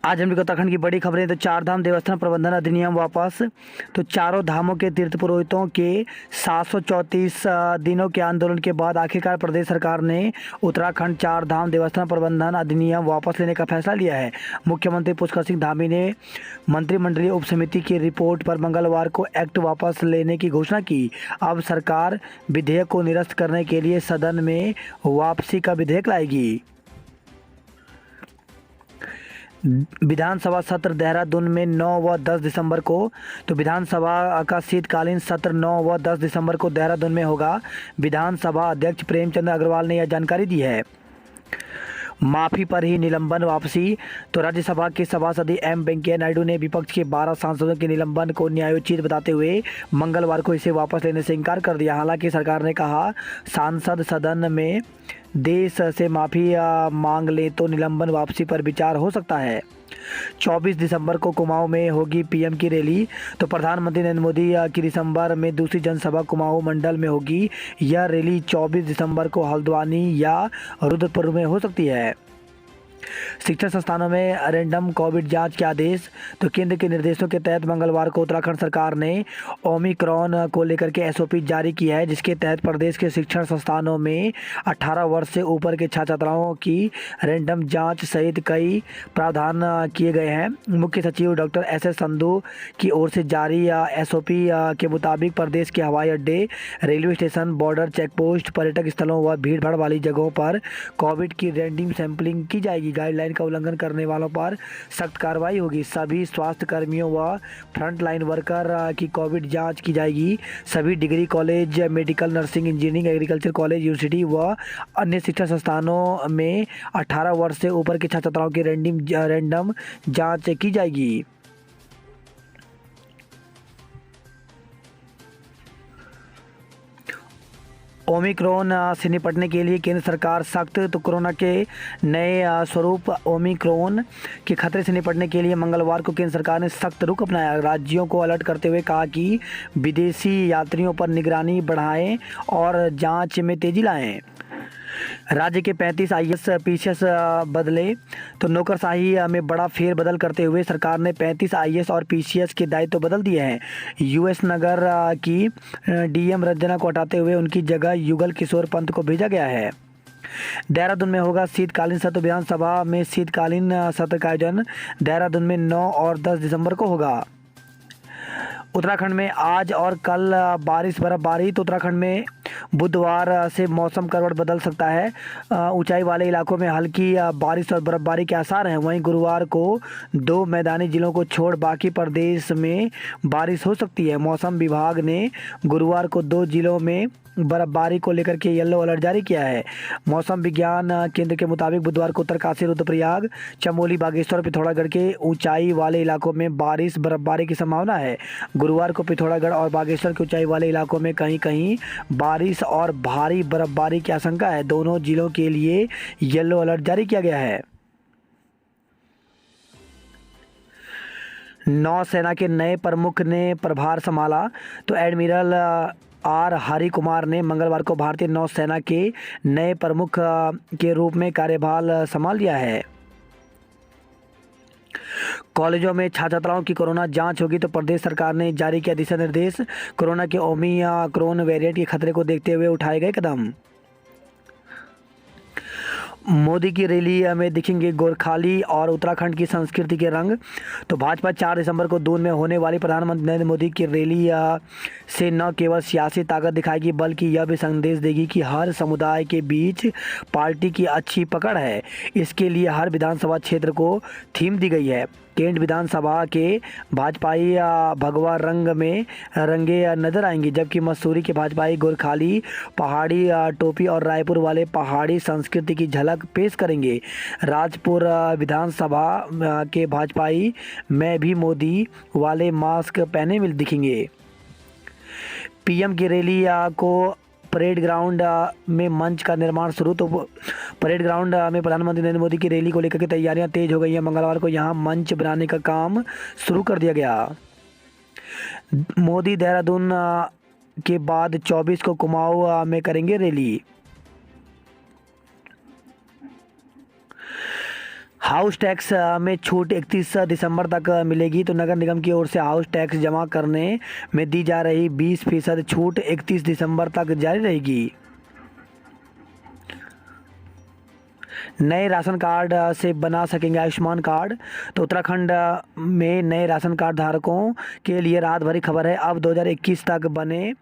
आज हम उत्तराखंड की बड़ी खबरें। तो चार धाम देवस्थान प्रबंधन अधिनियम वापस। तो चारों धामों के तीर्थ पुरोहितों के 734 दिनों के आंदोलन के बाद आखिरकार प्रदेश सरकार ने उत्तराखंड चार धाम देवस्थान प्रबंधन अधिनियम वापस लेने का फैसला लिया है। मुख्यमंत्री पुष्कर सिंह धामी ने मंत्रिमंडलीय उपसमिति की रिपोर्ट पर मंगलवार को एक्ट वापस लेने की घोषणा की। अब सरकार विधेयक को निरस्त करने के लिए सदन में वापसी का विधेयक लाएगी। विधानसभा सत्र देहरादून में 9 व 10 दिसंबर को। तो विधानसभा का शीतकालीन सत्र 9 व 10 दिसंबर को देहरादून में होगा। विधानसभा अध्यक्ष प्रेमचंद अग्रवाल ने यह जानकारी दी है। माफी पर ही निलंबन वापसी। तो राज्यसभा के सभापति एम वेंकैया नायडू ने विपक्ष के 12 सांसदों के निलंबन को न्यायोचित बताते हुए मंगलवार को इसे वापस लेने से इनकार कर दिया। हालांकि सरकार ने कहा सांसद सदन में देश से माफ़ी मांग ले तो निलंबन वापसी पर विचार हो सकता है। 24 दिसंबर को कुमाऊं में होगी पीएम की रैली। तो प्रधानमंत्री नरेंद्र मोदी की दिसंबर में दूसरी जनसभा कुमाऊं मंडल में होगी। यह रैली 24 दिसंबर को हल्द्वानी या रुद्रपुर में हो सकती है। शिक्षण संस्थानों में रैंडम कोविड जांच के आदेश। तो केंद्र के निर्देशों के तहत मंगलवार को उत्तराखंड सरकार ने ओमिक्रॉन को लेकर के एसओपी जारी की है, जिसके तहत प्रदेश के शिक्षण संस्थानों में 18 वर्ष से ऊपर के छात्र छात्राओं की रैंडम जांच सहित कई प्रावधान किए गए हैं। मुख्य सचिव डॉक्टर एस संधू की ओर से जारी एसओपी के मुताबिक प्रदेश के हवाई अड्डे, रेलवे स्टेशन, बॉर्डर चेकपोस्ट, पर्यटक स्थलों व भीड़ भाड़ वाली जगहों पर कोविड की रैंडम सैंपलिंग की जाएगी। गाइडलाइन का उल्लंघन करने वालों पर सख्त कार्रवाई होगी। सभी स्वास्थ्य कर्मियों व फ्रंट लाइन वर्कर की कोविड जांच की जाएगी। सभी degree college, medical, nursing, engineering, agriculture college, university व अन्य शिक्षण संस्थानों में 18 वर्ष से ऊपर के छात्र छात्राओं की रैंडम जांच की जाएगी। ओमिक्रॉन से निपटने के लिए केंद्र सरकार सख्त। तो कोरोना के नए स्वरूप ओमिक्रॉन के खतरे से निपटने के लिए मंगलवार को केंद्र सरकार ने सख्त रुख अपनाया। राज्यों को अलर्ट करते हुए कहा कि विदेशी यात्रियों पर निगरानी बढ़ाएं और जांच में तेजी लाएं। राज्य के 35 आईएएस पीसीएस बदले। तो नौकरशाही में बड़ा फेरबदल करते हुए सरकार ने 35 आईएएस और पीसीएस के दायित्व बदल दिए हैं। यूएस नगर की डीएम रंजना को हटाते हुए उनकी जगह युगल किशोर पंत को भेजा गया है। देहरादून में होगा शीतकालीन सत्र। विधानसभा में शीतकालीन सत्र का आयोजन देहरादून में 9 और 10 दिसंबर को होगा। उत्तराखंड में आज और कल बारिश बर्फबारी। तो उत्तराखंड में बुधवार से मौसम करवट बदल सकता है। ऊंचाई वाले इलाकों में हल्की बारिश और बर्फबारी के आसार हैं। वहीं गुरुवार को 2 मैदानी जिलों को छोड़ बाकी प्रदेश में बारिश हो सकती है। मौसम विभाग ने गुरुवार को 2 जिलों में बर्फबारी को लेकर के येलो अलर्ट जारी किया है। मौसम विज्ञान केंद्र के मुताबिक बुधवार को उत्तरकाशी, रुद्रप्रयाग, चमोली, बागेश्वर, पिथौरागढ़ के ऊंचाई वाले इलाकों में बारिश बर्फबारी की संभावना है। गुरुवार को पिथौरागढ़ और बागेश्वर के ऊंचाई वाले इलाकों में कहीं कहीं बारिश और भारी बर्फबारी की आशंका है। दोनों जिलों के लिए येलो अलर्ट जारी किया गया है। नौसेना के नए प्रमुख ने प्रभार संभाला। तो एडमिरल आर हरि कुमार ने मंगलवार को भारतीय नौसेना के नए प्रमुख के रूप में कार्यभार संभाल लिया है। कॉलेजों में छात्र छात्राओं की कोरोना जांच होगी। तो प्रदेश सरकार ने जारी किया दिशा निर्देश। कोरोना के ओमिक्रॉन वेरिएंट के खतरे को देखते हुए उठाए गए कदम। मोदी की रैली में दिखेंगे गोरखाली और उत्तराखंड की संस्कृति के रंग। तो भाजपा 4 दिसंबर को दून में होने वाली प्रधानमंत्री नरेंद्र मोदी की रैली से न केवल सियासी ताकत दिखाएगी बल्कि यह भी संदेश देगी कि हर समुदाय के बीच पार्टी की अच्छी पकड़ है। इसके लिए हर विधानसभा क्षेत्र को थीम दी गई है। केंट विधानसभा के भाजपाई भगवा रंग में रंगे नजर आएंगी, जबकि मसूरी के भाजपाई गोरखाली पहाड़ी टोपी और रायपुर वाले पहाड़ी संस्कृति की झलक पेश करेंगे। राजपुर विधानसभा के भाजपाई में भी मोदी वाले मास्क पहने मिल दिखेंगे। पीएम की रैली को परेड ग्राउंड में मंच का निर्माण शुरू। तो परेड ग्राउंड में प्रधानमंत्री नरेंद्र मोदी की रैली को लेकर के तैयारियां तेज हो गई हैं। मंगलवार को यहां मंच बनाने का काम शुरू कर दिया गया। मोदी देहरादून के बाद 24 को कुमाऊं में करेंगे रैली। हाउस टैक्स में छूट 31 दिसंबर तक मिलेगी। तो नगर निगम की ओर से हाउस टैक्स जमा करने में दी जा रही 20% छूट 31 दिसंबर तक जारी रहेगी। नए राशन कार्ड से बना सकेंगे आयुष्मान कार्ड। तो उत्तराखंड में नए राशन कार्ड धारकों के लिए राहत भरी खबर है। अब 2021 तक बने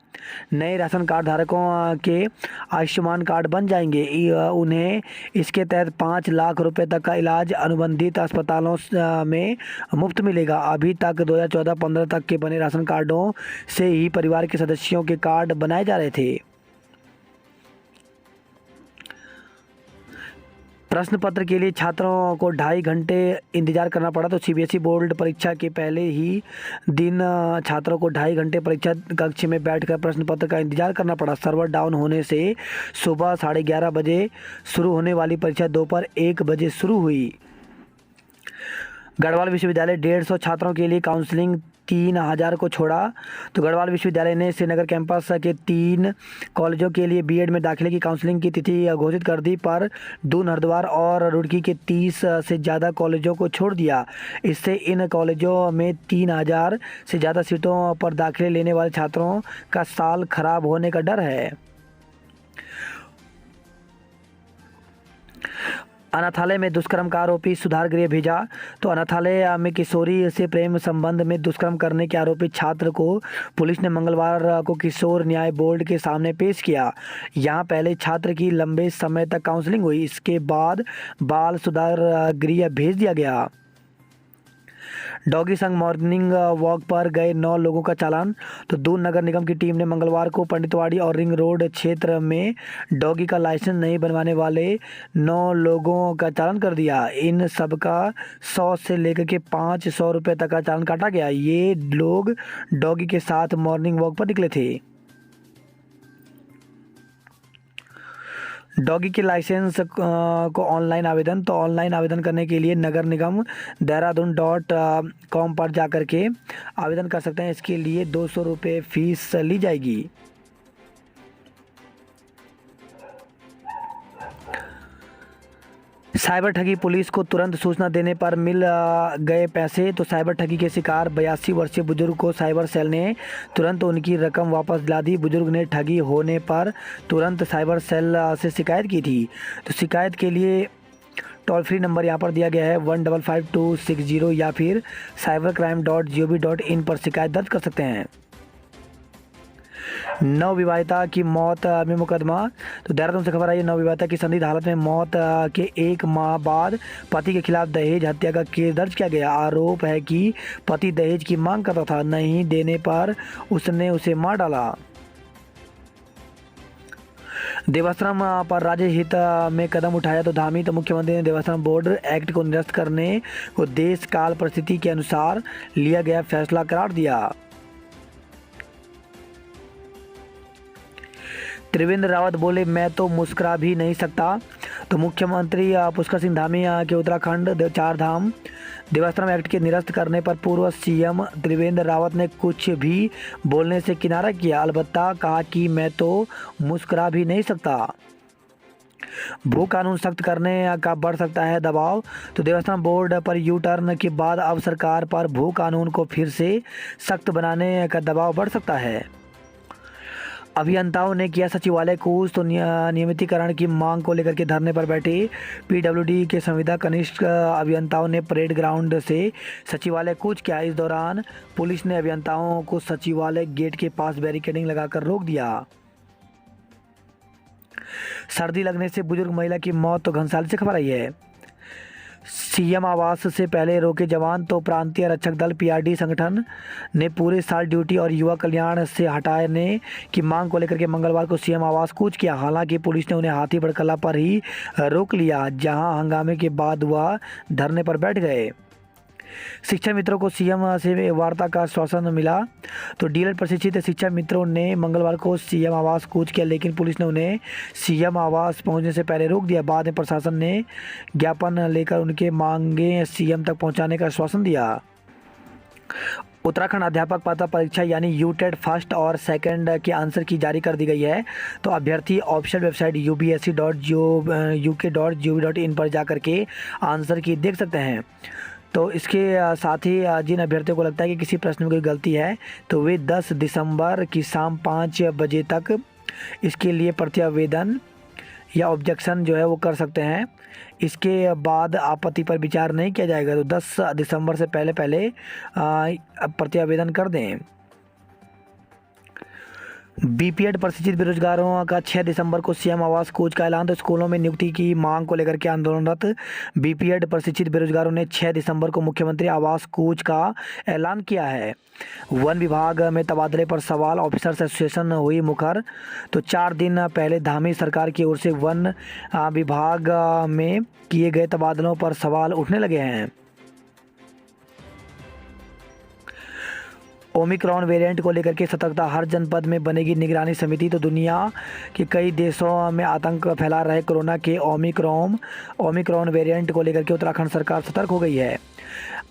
नए राशन कार्ड धारकों के आयुष्मान कार्ड बन जाएंगे। उन्हें इसके तहत 5 लाख रुपए तक का इलाज अनुबंधित अस्पतालों में मुफ्त मिलेगा। अभी तक 2014-15 तक के बने राशन कार्डों से ही परिवार के सदस्यों के कार्ड बनाए जा रहे थे। प्रश्न पत्र के लिए छात्रों को 2.5 घंटे इंतजार करना पड़ा। तो सीबीएसई बोर्ड परीक्षा के पहले ही दिन छात्रों को 2.5 घंटे परीक्षा कक्ष में बैठकर प्रश्न पत्र का इंतजार करना पड़ा। सर्वर डाउन होने से सुबह 11:30 बजे शुरू होने वाली परीक्षा दोपहर 1 बजे शुरू हुई। गढ़वाल विश्वविद्यालय 150 छात्रों के लिए काउंसलिंग 3000 को छोड़ा। तो गढ़वाल विश्वविद्यालय ने श्रीनगर कैंपस के 3 कॉलेजों के लिए बीएड में दाखिले की काउंसलिंग की तिथि घोषित कर दी, पर दून, हरिद्वार और रुड़की के 30 से ज़्यादा कॉलेजों को छोड़ दिया। इससे इन कॉलेजों में 3000 से ज़्यादा सीटों पर दाखिले लेने वाले छात्रों का साल खराब होने का डर है। अनाथालय में दुष्कर्म का आरोपी सुधार गृह भेजा। तो अनाथालय में किशोरी से प्रेम संबंध में दुष्कर्म करने के आरोपी छात्र को पुलिस ने मंगलवार को किशोर न्याय बोर्ड के सामने पेश किया। यहां पहले छात्र की लंबे समय तक काउंसलिंग हुई, इसके बाद बाल सुधार गृह भेज दिया गया। डॉगी संग मॉर्निंग वॉक पर गए 9 लोगों का चालान। तो दून नगर निगम की टीम ने मंगलवार को पंडितवाड़ी और रिंग रोड क्षेत्र में डॉगी का लाइसेंस नहीं बनवाने वाले 9 लोगों का चालान कर दिया। इन सबका 100 से लेकर के 500 रुपये तक का चालान काटा गया। ये लोग डॉगी के साथ मॉर्निंग वॉक पर निकले थे। डॉगी के लाइसेंस को ऑनलाइन आवेदन। तो ऑनलाइन आवेदन करने के लिए नगर निगम देहरादून.com पर जाकर के आवेदन कर सकते हैं। इसके लिए 200 रुपये फीस ली जाएगी। साइबर ठगी, पुलिस को तुरंत सूचना देने पर मिल गए पैसे। तो साइबर ठगी के शिकार 82 वर्षीय बुजुर्ग को साइबर सेल ने तुरंत उनकी रकम वापस दिला दी। बुजुर्ग ने ठगी होने पर तुरंत साइबर सेल से शिकायत की थी। तो शिकायत के लिए टोल फ्री नंबर यहाँ पर दिया गया है 155260 या फिर cybercrime.gov.in पर शिकायत दर्ज कर सकते हैं। नवविवाहिता की मौत में मुकदमा। तो देहरादून से खबर आई है, नवविवाहिता की संदिग्ध हालत में मौत के 1 माह बाद पति के खिलाफ दहेज हत्या का केस दर्ज किया गया। आरोप है कि पति दहेज की मांग करता था, नहीं देने पर उसने उसे मार डाला। देवाश्रम पर राज्य हित में कदम उठाया। तो धामी। तो मुख्यमंत्री ने देवाश्रम बोर्ड एक्ट को निरस्त करने को देश काल परिस्थिति के अनुसार लिया गया फैसला करार दिया। त्रिवेंद्र रावत बोले, मैं तो मुस्कुरा भी नहीं सकता। तो मुख्यमंत्री पुष्कर सिंह धामी के उत्तराखंड 4 धाम देवाश्रम एक्ट के निरस्त करने पर पूर्व सीएम त्रिवेंद्र रावत ने कुछ भी बोलने से किनारा किया। अलबत्ता कहा कि मैं तो मुस्कुरा भी नहीं सकता। भू कानून सख्त करने का बढ़ सकता है दबाव। तो देवस्थान बोर्ड पर यू टर्न के बाद अब सरकार पर भू कानून को फिर से सख्त बनाने का दबाव बढ़ सकता है। अभियंताओं ने किया सचिवालय कूच। तो नियमितीकरण की मांग को लेकर के धरने पर बैठे पीडब्ल्यूडी के संविदा कनिष्ठ अभियंताओं ने परेड ग्राउंड से सचिवालय कूच किया। इस दौरान पुलिस ने अभियंताओं को सचिवालय गेट के पास बैरिकेडिंग लगाकर रोक दिया। सर्दी लगने से बुजुर्ग महिला की मौत। तो घनसाली से खबर आई है, सीएम आवास से पहले रोके जवान। तो प्रांतीय रक्षक दल पीआरडी संगठन ने पूरे साल ड्यूटी और युवा कल्याण से हटाने की मांग को लेकर के मंगलवार को सीएम आवास कूच किया। हालांकि पुलिस ने उन्हें हाथी बड़कला पर ही रोक लिया, जहां हंगामे के बाद वह धरने पर बैठ गए। शिक्षा मित्रों को सीएम से वार्ता का आश्वासन मिला। तो डीएलएड प्रशिक्षित शिक्षा मित्रों ने मंगलवार को सीएम आवास कूच किया, लेकिन पुलिस ने उन्हें सीएम आवास पहुंचने से पहले रोक दिया। बाद में प्रशासन ने ज्ञापन लेकर उनके मांगे सीएम तक पहुंचाने का आश्वासन दिया। उत्तराखंड अध्यापक पात्रता परीक्षा यानी यूटेट फर्स्ट और सेकंड की आंसर की जारी कर दी गई है। तो अभ्यर्थी ऑफिशियल वेबसाइट upsc.uk.gov.in पर जा कर के आंसर की देख सकते हैं। तो इसके साथ ही जिन अभ्यर्थियों को लगता है कि किसी प्रश्न में कोई गलती है तो वे 10 दिसंबर की शाम 5 बजे तक इसके लिए प्रत्यावेदन या ऑब्जेक्शन जो है वो कर सकते हैं। इसके बाद आपत्ति पर विचार नहीं किया जाएगा। तो 10 दिसंबर से पहले पहले प्रत्यावेदन कर दें। बीपीएड प्रशिक्षित बेरोजगारों का 6 दिसंबर को सीएम आवास कूच का ऐलान। तो स्कूलों में नियुक्ति की मांग को लेकर के आंदोलनरत बीपीएड प्रशिक्षित बेरोजगारों ने 6 दिसंबर को मुख्यमंत्री आवास कूच का ऐलान किया है। वन विभाग में तबादले पर सवाल, ऑफिसर्स एसोसिएशन हुई मुखर। तो 4 दिन पहले धामी सरकार की ओर से वन विभाग में किए गए तबादलों पर सवाल उठने लगे हैं। ओमिक्रॉन वेरिएंट को लेकर के सतर्कता, हर जनपद में बनेगी निगरानी समिति। तो दुनिया के कई देशों में आतंक फैला रहे कोरोना के ओमिक्रॉन वेरिएंट को लेकर के उत्तराखंड सरकार सतर्क हो गई है।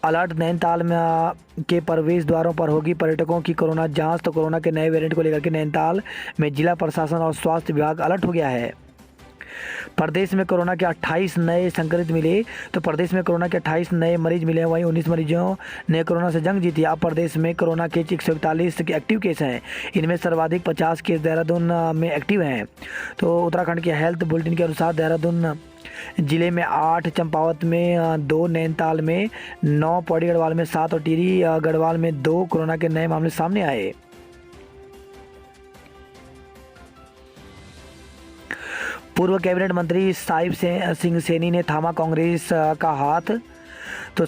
अलर्ट, नैनीताल में के प्रवेश द्वारों पर होगी पर्यटकों की कोरोना जांच। तो कोरोना के नए वेरिएंट को लेकर के नैनीताल में जिला प्रशासन और स्वास्थ्य विभाग अलर्ट हो गया है। प्रदेश में कोरोना के 28 नए संक्रमित मिले। तो प्रदेश में कोरोना के 28 नए मरीज मिले हैं। वहीं 19 मरीजों ने कोरोना से जंग जीती। अब प्रदेश में कोरोना के 141 के एक्टिव केस हैं। इनमें सर्वाधिक 50 केस देहरादून में एक्टिव हैं। तो उत्तराखंड के हेल्थ बुलेटिन के अनुसार देहरादून जिले में 8, चंपावत में 2, नैनीताल में 9, पौड़ी गढ़वाल में 7 और टिहरी गढ़वाल में 2 कोरोना के नए मामले सामने आए। पूर्व कैबिनेट मंत्री साहिब सिंह सैनी ने थामा कांग्रेस का हाथ। तो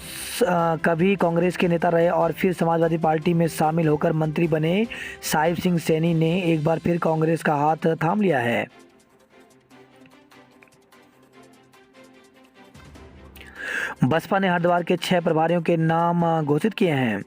कभी कांग्रेस के नेता रहे और फिर समाजवादी पार्टी में शामिल होकर मंत्री बने साहिब सिंह सैनी ने एक बार फिर कांग्रेस का हाथ थाम लिया है। बसपा ने हरिद्वार के 6 प्रभारियों के नाम घोषित किए हैं।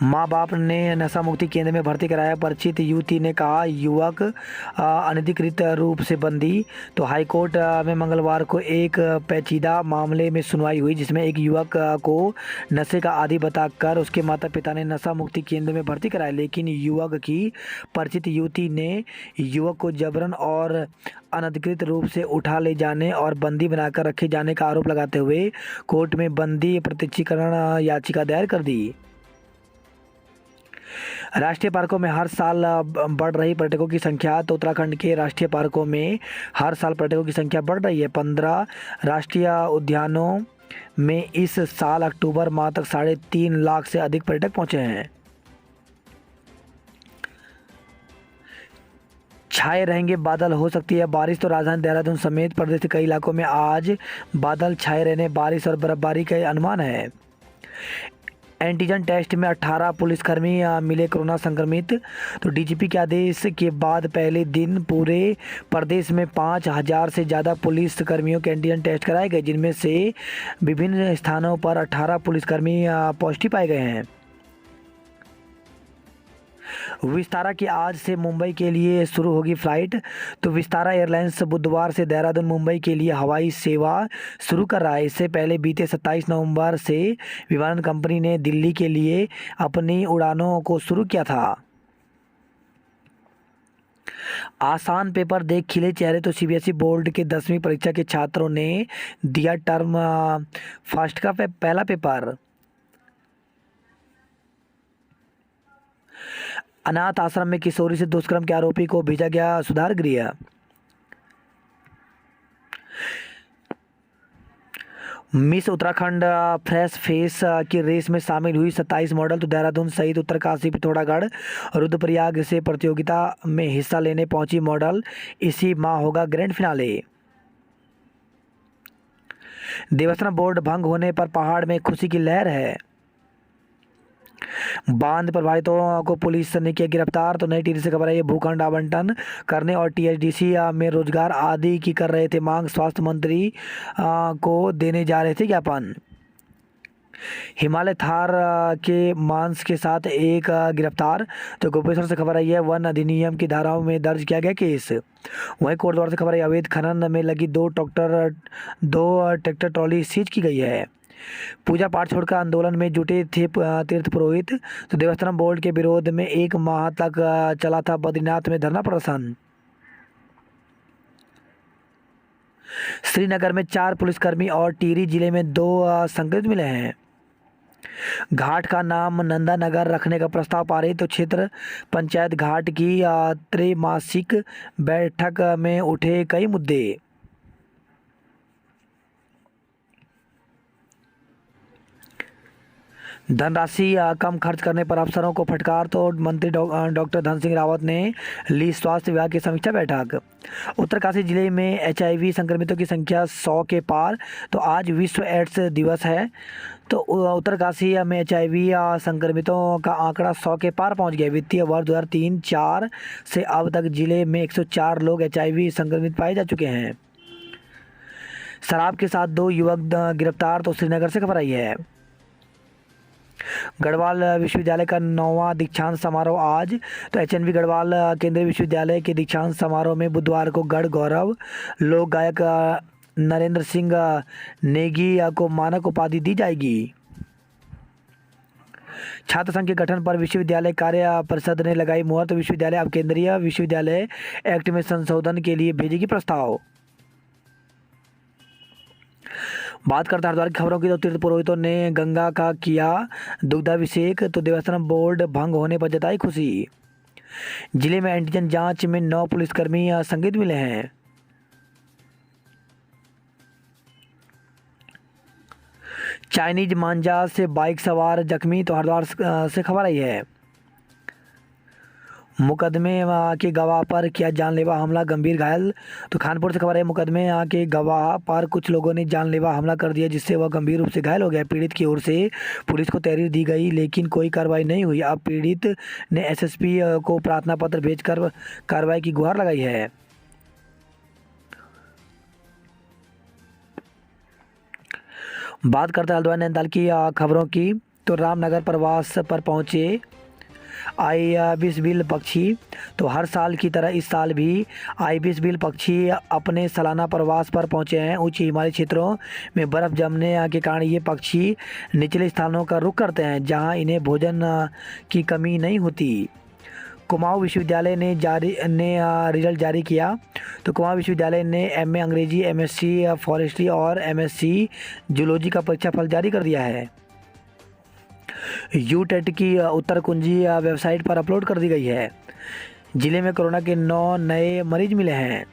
माँ बाप ने नशा मुक्ति केंद्र में भर्ती कराया। परिचित युवती ने कहा युवक अनधिकृत रूप से बंदी। तो हाईकोर्ट में मंगलवार को एक पेचीदा मामले में सुनवाई हुई जिसमें एक युवक को नशे का आदी बताकर उसके माता पिता ने नशा मुक्ति केंद्र में भर्ती कराया, लेकिन युवक की परिचित युवती ने युवक को जबरन और अनधिकृत रूप से उठा ले जाने और बंदी बनाकर रखे जाने का आरोप लगाते हुए कोर्ट में बंदी प्रत्यक्षीकरण याचिका दायर कर दी। राष्ट्रीय पार्कों में हर साल बढ़ रही पर्यटकों की संख्या। तो उत्तराखंड के राष्ट्रीय पार्कों में हर साल पर्यटकों की संख्या बढ़ रही है। 15 राष्ट्रीय उद्यानों में इस साल अक्टूबर माह तक 3.5 लाख से अधिक पर्यटक पहुंचे हैं। छाए रहेंगे बादल, हो सकती है बारिश। तो राजधानी देहरादून समेत प्रदेश के कई इलाकों में आज बादल छाए रहने, बारिश और बर्फबारी का अनुमान है। एंटीजन टेस्ट में 18 पुलिसकर्मी मिले कोरोना संक्रमित। तो डीजीपी के आदेश के बाद पहले दिन पूरे प्रदेश में 5,000 से ज़्यादा पुलिसकर्मियों के एंटीजन टेस्ट कराए गए, जिनमें से विभिन्न स्थानों पर 18 पुलिसकर्मी पॉजिटिव पाए गए हैं। विस्तारा की आज से मुंबई के लिए शुरू होगी फ्लाइट। तो विस्तारा एयरलाइंस बुधवार से देहरादून मुंबई के लिए हवाई सेवा शुरू कर रहा है। इससे पहले बीते 27 नवंबर से विमानन कंपनी ने दिल्ली के लिए अपनी उड़ानों को शुरू किया था। आसान पेपर देख खिले चेहरे। तो सीबीएसई बोर्ड के 10वीं परीक्षा के छात्रों ने दिया टर्म फर्स्ट का पहला पेपर। अनाथ आश्रम में किशोरी से दुष्कर्म के आरोपी को भेजा गया सुधार गृह। मिस उत्तराखंड फ्रेश फेस की रेस में शामिल हुई 27 मॉडल। तो देहरादून सहित उत्तरकाशी, पिथौरागढ़, रुद्रप्रयाग से प्रतियोगिता में हिस्सा लेने पहुंची मॉडल। इसी माह होगा ग्रैंड फिनाले। देवस्थानम बोर्ड भंग होने पर पहाड़ में खुशी की लहर है। बांध प्रभावितों को पुलिस ने किया गिरफ्तार। तो नई टिहरी से खबर है, ये भूखंड आवंटन करने और टीएचडीसी में रोजगार आदि की कर रहे थे मांग। स्वास्थ्य मंत्री को देने जा रहे थे ज्ञापन। हिमालय थार के मांस के साथ एक गिरफ्तार। तो गोपेश्वर से खबर आई है, वन अधिनियम की धाराओं में दर्ज किया गया केस। वहीं कोटद्वार से खबर है, अवैध खनन में लगी 2 ट्रैक्टर ट्रॉली सीज की गई है। पूजा पाठ छोड़कर आंदोलन में जुटे थे तीर्थ पुरोहित। तो देवस्थानम बोर्ड के विरोध में 1 माह तक चला था बद्रीनाथ में धरना प्रदर्शन। श्रीनगर में 4 पुलिसकर्मी और टिहरी जिले में 2 संक्रमित मिले हैं। घाट का नाम नंदा नगर रखने का प्रस्ताव पारित। तो क्षेत्र पंचायत घाट की त्रैमासिक बैठक में उठे कई मुद्दे। धनराशि कम खर्च करने पर अफसरों को फटकार। तो मंत्री डॉक्टर धन सिंह रावत ने ली स्वास्थ्य विभाग की समीक्षा बैठक। उत्तरकाशी जिले में HIV संक्रमितों की संख्या 100 के पार। तो आज विश्व एड्स दिवस है। तो उत्तरकाशी में HIV संक्रमितों का आंकड़ा 100 के पार पहुंच गया। वित्तीय वर्ष 2003-04 से अब तक जिले में 104 लोग HIV संक्रमित पाए जा चुके हैं। शराब के साथ 2 युवक गिरफ्तार। तो श्रीनगर से खबर आई है। गढ़वाल विश्वविद्यालय का 9वां दीक्षांत समारोह आज। तो HNV गढ़वाल केंद्रीय विश्वविद्यालय के दीक्षांत समारोह में बुधवार को गढ़ गौरव लोक गायक नरेंद्र सिंह नेगी को मानक उपाधि दी जाएगी। छात्र संघ के गठन पर विश्वविद्यालय कार्य परिषद ने लगाई मुहर। तो विश्वविद्यालय अब केंद्रीय विश्वविद्यालय एक्ट में संशोधन के लिए भेजेगी प्रस्ताव। बात करते हैं हरिद्वार की खबरों की। तो तीर्थ पुरोहितों ने गंगा का किया दुग्धाभिषेक। तो देवस्थानम बोर्ड भंग होने पर जताई खुशी। जिले में एंटीजन जांच में 9 पुलिसकर्मी संदिग्ध मिले हैं। चाइनीज मांझा से बाइक सवार जख्मी। तो हरिद्वार से खबर आई है। मुकदमे के गवाह पर किया जानलेवा हमला, गंभीर घायल। तो कानपुर से खबर है। मुकदमे के गवाह पर कुछ लोगों ने जानलेवा हमला कर दिया जिससे वह गंभीर रूप से घायल हो गया। पीड़ित की ओर से पुलिस को तहरीर दी गई लेकिन कोई कार्रवाई नहीं हुई। अब पीड़ित ने SSP को प्रार्थना पत्र भेजकर कार्रवाई की गुहार लगाई है। बात करते हैं हल्द्वानी नैनीताल की खबरों की। तो रामनगर प्रवास पर पहुंचे आइबिस पक्षी। तो हर साल की तरह इस साल भी आइबिस पक्षी अपने सालाना प्रवास पर पहुंचे हैं। उच्च हिमालयी क्षेत्रों में बर्फ़ जमने के कारण ये पक्षी निचले स्थानों का रुख करते हैं जहां इन्हें भोजन की कमी नहीं होती। कुमाऊं विश्वविद्यालय ने रिजल्ट जारी किया। तो कुमाऊं विश्वविद्यालय ने MA अंग्रेजी, MSc फॉरेस्ट्री और MSc जूलॉजी का परीक्षाफल जारी कर दिया है। यूटेट की उत्तर कुंजी वेबसाइट पर अपलोड कर दी गई है। जिले में कोरोना के 9 नए मरीज मिले हैं।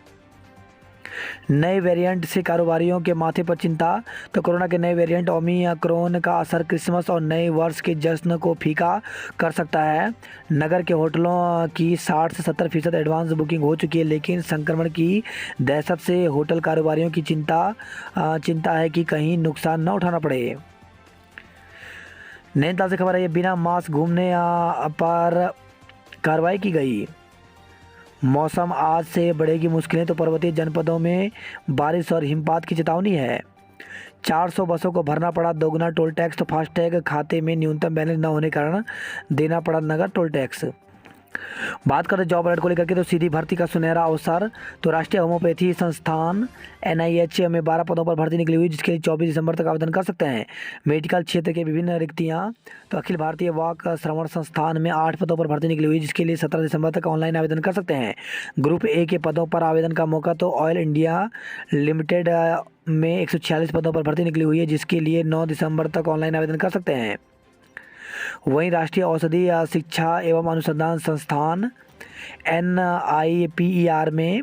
नए वेरिएंट से कारोबारियों के माथे पर चिंता। तो कोरोना के नए वेरिएंट ओमिक्रॉन का असर क्रिसमस और नए वर्ष के जश्न को फीका कर सकता है। नगर के होटलों की 60 से 70% एडवांस बुकिंग हो चुकी है लेकिन संक्रमण की दहशत से होटल कारोबारियों की चिंता है कि कहीं नुकसान न उठाना पड़े। नैनीताल से खबर है। बिना मास्क घूमने पर कार्रवाई की गई। मौसम आज से बढ़ेगी मुश्किलें। तो पर्वतीय जनपदों में बारिश और हिमपात की चेतावनी है। 400 बसों को भरना पड़ा दोगुना टोल टैक्स। तो फास्टैग खाते में न्यूनतम बैलेंस न होने के कारण देना पड़ा नगर टोल टैक्स। बात करें जॉब अलर्ट को लेकर के। तो सीधी भर्ती का सुनहरा अवसर। तो राष्ट्रीय होम्योपैथी संस्थान NIH में 12 पदों पर भर्ती निकली हुई जिसके लिए 24 दिसंबर तक आवेदन कर सकते हैं। मेडिकल क्षेत्र के विभिन्न रिक्तियां। तो अखिल भारतीय वाक श्रवण संस्थान में 8 पदों पर भर्ती निकली हुई जिसके लिए 17 दिसंबर तक ऑनलाइन आवेदन कर सकते हैं। ग्रुप A के पदों पर आवेदन का मौका। तो ऑयल इंडिया लिमिटेड में 146 पदों पर भर्ती निकली हुई है जिसके लिए 9 दिसंबर तक ऑनलाइन आवेदन कर सकते हैं। वहीं राष्ट्रीय औषधि शिक्षा एवं अनुसंधान संस्थान NIPER में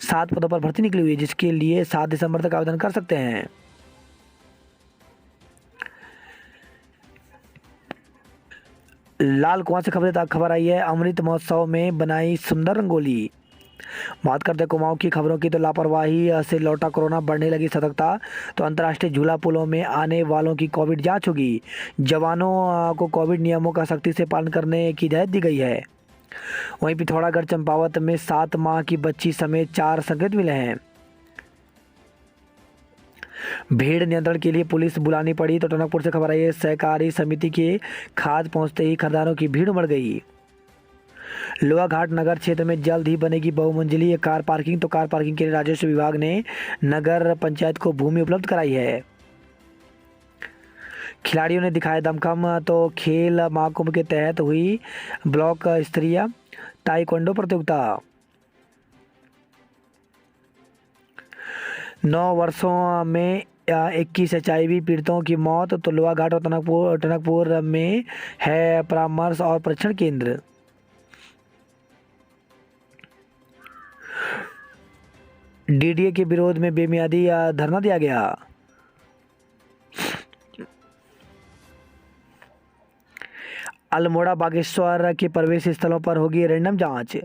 7 पदों पर भर्ती निकली हुई है जिसके लिए 7 दिसंबर तक आवेदन कर सकते हैं। लाल कुआं से खबर आई है। अमृत महोत्सव में बनाई सुंदर रंगोली। बात करते हैं कुमाऊं की खबरों की। तो लापरवाही से लौटा कोरोना, बढ़ने लगी सतर्कता। तो अंतर्राष्ट्रीय झूला पुलों में आने वालों की कोविड जांच होगी। जवानों को कोविड नियमों का सख्ती से पालन करने की हिदायत दी गई है। वहीं पिथौरागढ़ चंपावत में 7 माह की बच्ची समेत 4 संक्रमित मिले हैं। भीड़ नियंत्रण के लिए पुलिस बुलानी पड़ी। तो टनकपुर से खबर आई है। सहकारी समिति के खाद पहुंचते ही खरीदारों की भीड़ उमड़ गई। लोहा घाट नगर क्षेत्र में जल्द ही बनेगी बहुमंजिली कार पार्किंग। तो कार पार्किंग के लिए राजस्व विभाग ने नगर पंचायत को भूमि उपलब्ध कराई है। खिलाड़ियों ने दिखाया दमखम। तो खेल महाकुंभ के तहत हुई ब्लॉक स्तरीय ताइक्वांडो प्रतियोगिता। 9 वर्षों में 21 HIV पीड़ितों की मौत। तुलवा घाट और टनकपुर में है परामर्श और परीक्षण केंद्र। DDA के विरोध में बेमियादी धरना दिया गया। अल्मोड़ा बागेश्वर के प्रवेश स्थलों पर होगी रैंडम जांच।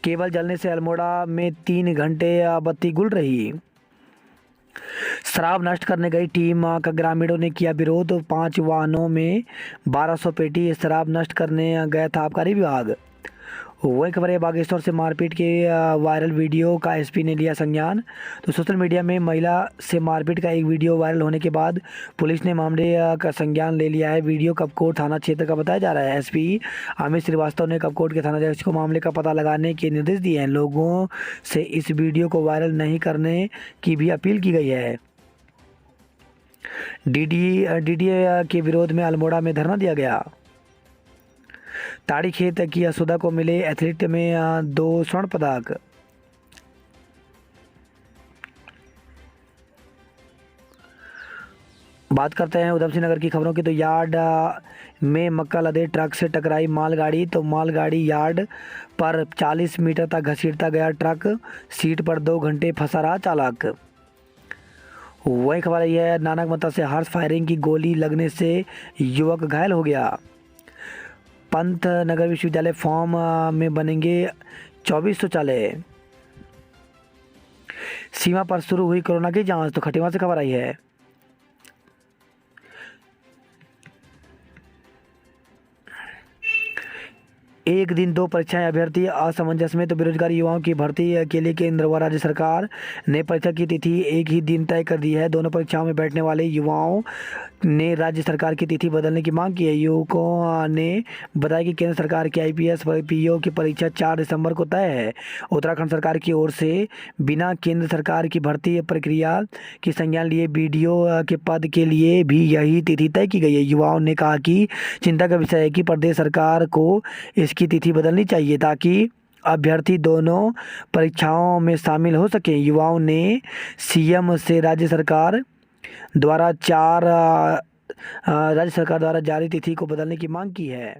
केबल जलने से अल्मोड़ा में 3 घंटे बत्ती गुल रही। शराब नष्ट करने गई टीम का ग्रामीणों ने किया विरोध। 5 वाहनों में 1200 पेटी शराब नष्ट करने गया था आबकारी विभाग। वही खबर है बागेश्वर से मारपीट के वायरल वीडियो का SP ने लिया संज्ञान। तो सोशल मीडिया में महिला से मारपीट का एक वीडियो वायरल होने के बाद पुलिस ने मामले का संज्ञान ले लिया है। वीडियो कपकोट थाना क्षेत्र का बताया जा रहा है। SP अमित श्रीवास्तव ने कपकोट के थानाध्यक्ष को मामले का पता लगाने के निर्देश दिए हैं। लोगों से इस वीडियो को वायरल नहीं करने की भी अपील की गई है। DDA के विरोध में अल्मोड़ा में धरना दिया गया। ताड़ी खेत की यशोदा को मिले एथलीट में 2 स्वर्ण पदक। बात करते हैं उधम सिंह नगर की खबरों की। तो यार्ड में मक्का लदे ट्रक से टकराई मालगाड़ी। तो मालगाड़ी यार्ड पर 40 मीटर तक घसीटता गया ट्रक। सीट पर 2 घंटे फंसा रहा चालक। वही खबर यह है नानक मता से हार्स फायरिंग की गोली लगने से युवक घायल हो गया। पंत नगर विश्वविद्यालय फॉर्म में बनेंगे 24 शौचालय। सीमा पर शुरू हुई कोरोना की जांच। तो खटीमा से खबर आई है। एक दिन 2 परीक्षाएं अभ्यर्थी असमंजस में। तो बेरोजगार युवाओं की भर्ती के लिए केंद्र व राज्य सरकार ने परीक्षा की तिथि एक ही दिन तय कर दी है। दोनों परीक्षाओं में बैठने वाले युवाओं ने राज्य सरकार की तिथि बदलने की मांग की है। युवकों ने बताया कि केंद्र सरकार की IPS PO की परीक्षा 4 दिसंबर को तय है। उत्तराखंड सरकार की ओर से बिना केंद्र सरकार की भर्ती प्रक्रिया की संज्ञान लिए BDO के पद के लिए भी यही तिथि तय की गई है। युवाओं ने कहा कि चिंता का विषय है कि प्रदेश सरकार को इसकी तिथि बदलनी चाहिए ताकि अभ्यर्थी दोनों परीक्षाओं में शामिल हो सके। युवाओं ने CM से राज्य सरकार द्वारा जारी तिथि को बदलने की मांग की है।